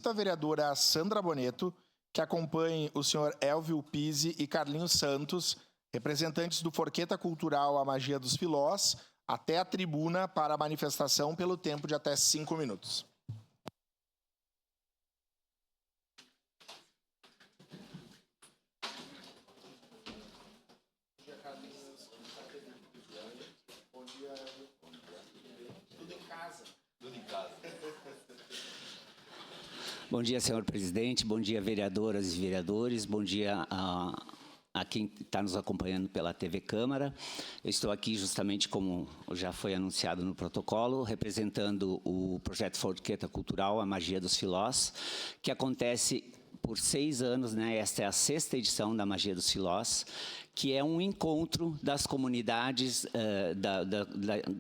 A vereadora Sandra Boneto, que acompanhe o senhor Elvio Pizzi e Carlinhos Santos, representantes do Forqueta Cultural A Magia dos Filós, até a tribuna para a manifestação pelo tempo de até 5 minutos. Bom dia, senhor presidente. Bom dia, vereadoras e vereadores. Bom dia a quem está nos acompanhando pela TV Câmara. Eu estou aqui justamente, como já foi anunciado no protocolo, representando o projeto Forqueta Cultural, A Magia dos Filós, que acontece por 6 anos, né? Esta é a 6ª edição da Magia dos Filós, que é um encontro das comunidades,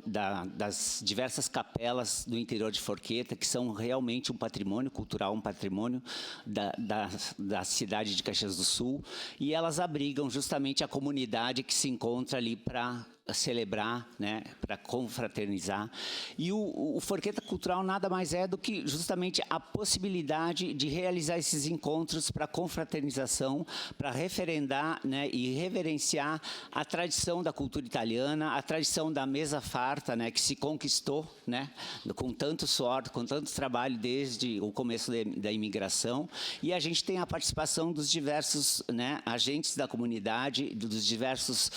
das diversas capelas do interior de Forqueta, que são realmente um patrimônio cultural, um patrimônio da cidade de Caxias do Sul, e elas abrigam justamente a comunidade que se encontra ali para celebrar, né, para confraternizar. E o Forqueta Cultural nada mais é do que justamente a possibilidade de realizar esses encontros para confraternização, para referendar, né, e reverenciar a tradição da cultura italiana, a tradição da mesa farta, né, que se conquistou, né, com tanto suor, com tanto trabalho desde o começo da imigração. E a gente tem a participação dos diversos, né, agentes da comunidade, dos diversos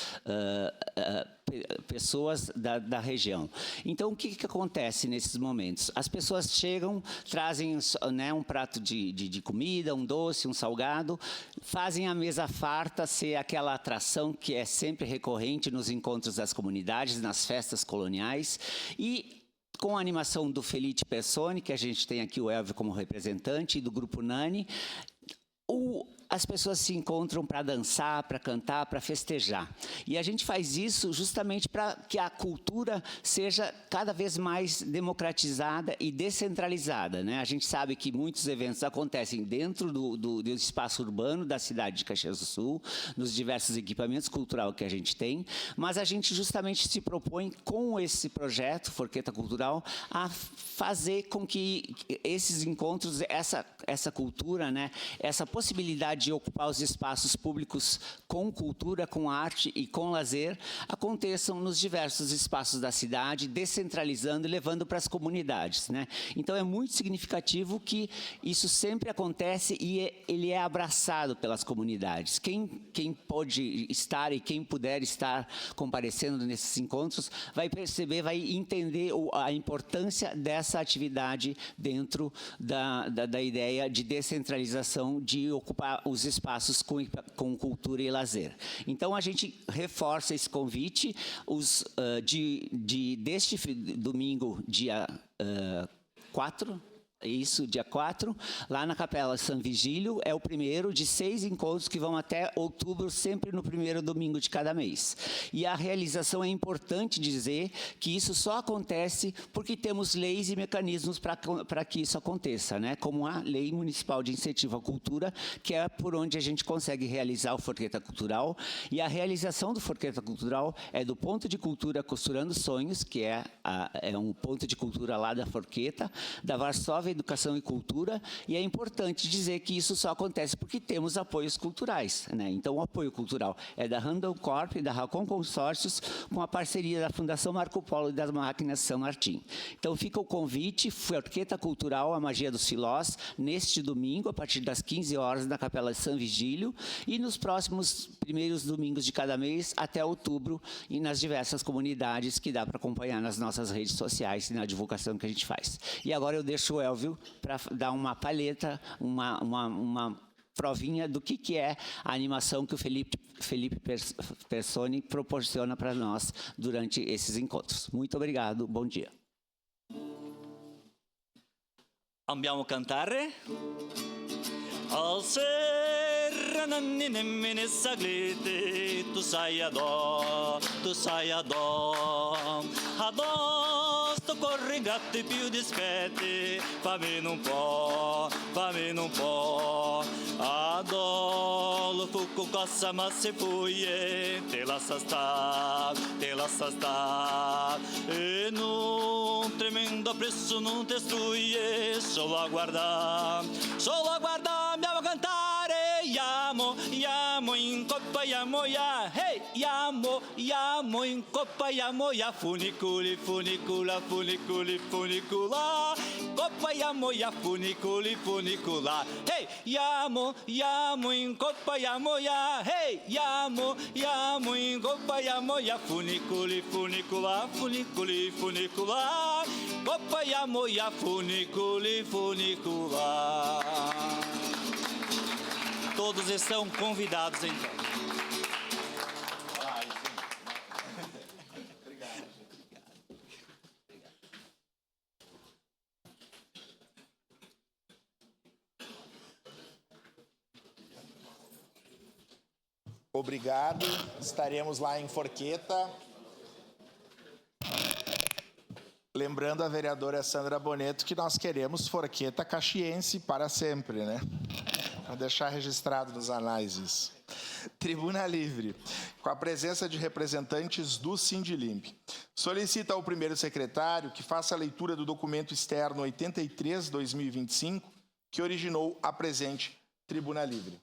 pessoas da região. Então, o que acontece nesses momentos? As pessoas chegam, trazem, né, um prato de comida, um doce, um salgado, fazem a mesa farta ser aquela atração que é sempre recorrente nos encontros das comunidades, nas festas coloniais, e com a animação do Felipe Personi, que a gente tem aqui o Elvio como representante, e do Grupo Nani, as pessoas se encontram para dançar, para cantar, para festejar. E a gente faz isso justamente para que a cultura seja cada vez mais democratizada e descentralizada, né? A gente sabe que muitos eventos acontecem dentro do espaço urbano da cidade de Caxias do Sul, nos diversos equipamentos culturais que a gente tem, mas a gente justamente se propõe, com esse projeto, Forqueta Cultural, a fazer com que esses encontros, essa cultura, né, essa possibilidade de ocupar os espaços públicos com cultura, com arte e com lazer, aconteçam nos diversos espaços da cidade, descentralizando e levando para as comunidades, né? Então, é muito significativo que isso sempre acontece e ele é abraçado pelas comunidades. Quem pode estar e quem puder estar comparecendo nesses encontros vai perceber, vai entender a importância dessa atividade dentro da ideia de descentralização, de ocupar os espaços com cultura e lazer. Então, a gente reforça esse convite. Deste domingo, dia 4, isso, dia 4, lá na Capela São Vigílio, é o primeiro de 6 encontros que vão até outubro, sempre no primeiro domingo de cada mês. E a realização, é importante dizer que isso só acontece porque temos leis e mecanismos para que isso aconteça, né? Como a Lei Municipal de Incentivo à Cultura, que é por onde a gente consegue realizar o Forqueta Cultural. E a realização do Forqueta Cultural é do Ponto de Cultura Costurando Sonhos, que é um ponto de cultura lá da Forqueta, da Varsóvia Educação e Cultura, e é importante dizer que isso só acontece porque temos apoios culturais, né? Então, o apoio cultural é da Randon Corp e da Racon Consórcios, com a parceria da Fundação Marco Polo e das Máquinas São Martim. Então, fica o convite, Forqueta Cultural, A Magia dos Filós, neste domingo, a partir das 15 horas, na Capela São Vigílio, e nos próximos primeiros domingos de cada mês, até outubro, e nas diversas comunidades que dá para acompanhar nas nossas redes sociais e na divulgação que a gente faz. E agora eu deixo o Elvio para dar uma palheta, uma provinha do que é a animação que o Felipe Personi proporciona para nós durante esses encontros. Muito obrigado, bom dia. Andiamo cantare? Al serra nanni nemmene saglete, tu sai adò, adò sto corre gatti più dispetti, fammi un po', adò lo fu Cuco coça mas se fuie, te la sasta, e num tremendo preço não te estruie, solo aguardar, me amo cantare, amo in coppa, amo ya, hey, amo in coppa, amo ya, funiculi, funicula, coppa, amo ya, funiculi, funicula, hey, amo in coppa, amo ya, hey, amo in coppa, amo ya, funiculi, funicula, coppa, amo ya, funiculi, funicula. Todos estão convidados, então. Obrigado. Estaremos lá em Forqueta. Lembrando a vereadora Sandra Boneto que nós queremos Forqueta caxiense para sempre, né? Para deixar registrado nos anais isso. Tribuna Livre, com a presença de representantes do Sindilimp. Solicita ao primeiro secretário que faça a leitura do documento externo 83/2025, que originou a presente Tribuna Livre.